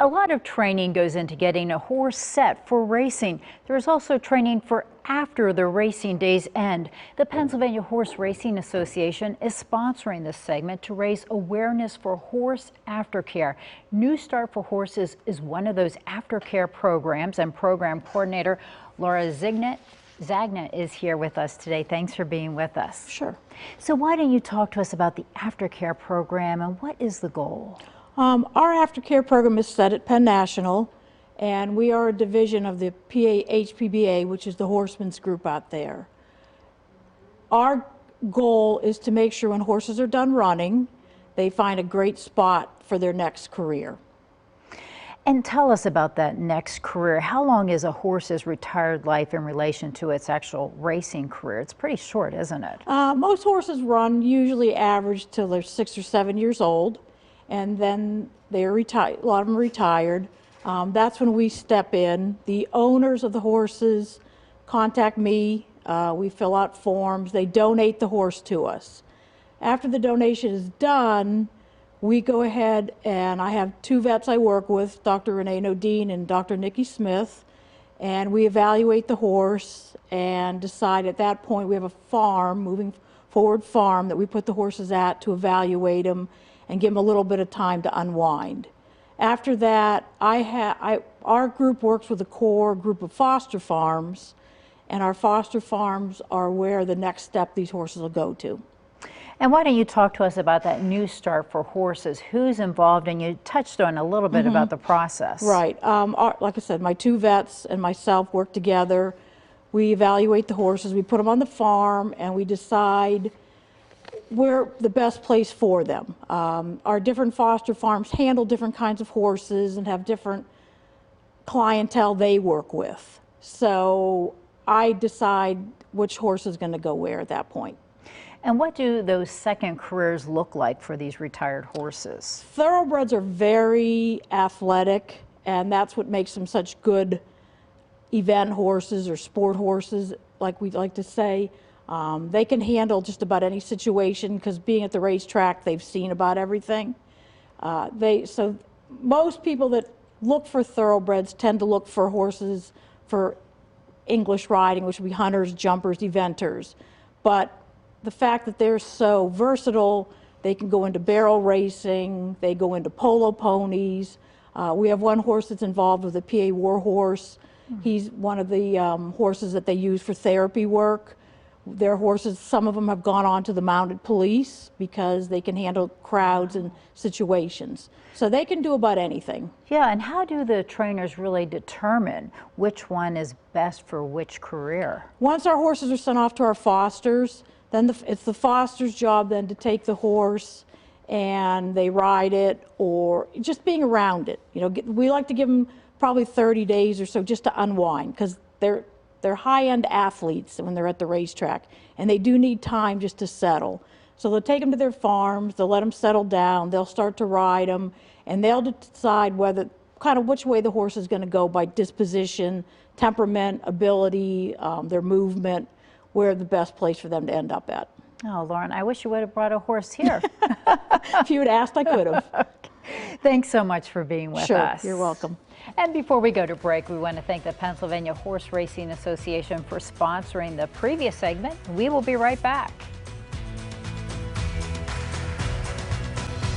A lot of training goes into getting a horse set for racing. There is also training for after the racing days end. The Pennsylvania Horse Racing Association is sponsoring this segment to raise awareness for horse aftercare. New Start for Horses is one of those aftercare programs, and program coordinator Laura Zagnit is here with us today. Thanks for being with us. Sure. So why don't you talk to us about the aftercare program and what is the goal? Our aftercare program is set at Penn National, and we are a division of the HPBA, which is the horsemen's group out there. Our goal is to make sure when horses are done running, they find a great spot for their next career. And tell us about that next career. How long is a horse's retired life in relation to its actual racing career? It's pretty short, isn't it? Most horses run usually average till they're 6 or 7 years old, and then they're retired. A lot of them are retired. That's when we step in. The owners of the horses contact me. We fill out forms. They donate the horse to us. After the donation is done, we go ahead, and I have 2 vets I work with, Dr. Renee Nodine and Dr. Nikki Smith, and we evaluate the horse and decide at that point we have a farm, moving forward farm, that we put the horses at to evaluate them and give them a little bit of time to unwind. After that, our group works with a core group of foster farms, and our foster farms are where the next step these horses will go to. And why don't you talk to us about that New Start for Horses? Who's involved? And you touched on a little bit about the process. Right. Like I said, my 2 vets and myself work together. We evaluate the horses, we put them on the farm, and we decide where the best place for them. Our different foster farms handle different kinds of horses and have different clientele they work with. So I decide which horse is going to go where at that point. And what do those second careers look like for these retired horses? Thoroughbreds are very athletic, and that's what makes them such good event horses or sport horses, like we like to say. They can handle just about any situation because being at the racetrack, they've seen about everything. So most people that look for thoroughbreds tend to look for horses for English riding, which would be hunters, jumpers, eventers. But the fact that they're so versatile, they can go into barrel racing, they go into polo ponies. We have one horse that's involved with a PA war horse. He's one of the horses that they use for therapy work. Their horses, some of them have gone on to the mounted police because they can handle crowds and situations. So they can do about anything. Yeah, and how do the trainers really determine which one is best for which career? Once our horses are sent off to our fosters, then it's the foster's job then to take the horse and they ride it, or just being around it. You know, we like to give them probably 30 days or so just to unwind, because they're high-end athletes when they're at the racetrack, and they do need time just to settle. So they'll take them to their farms, they'll let them settle down, they'll start to ride them, and they'll decide which way the horse is going to go by disposition, temperament, ability, their movement, where the best place for them to end up at. Oh, Lauren, I wish you would have brought a horse here. If you had asked, I could have. Okay. Thanks so much for being with us. Sure, you're welcome. And before we go to break, we want to thank the Pennsylvania Horse Racing Association for sponsoring the previous segment. We will be right back.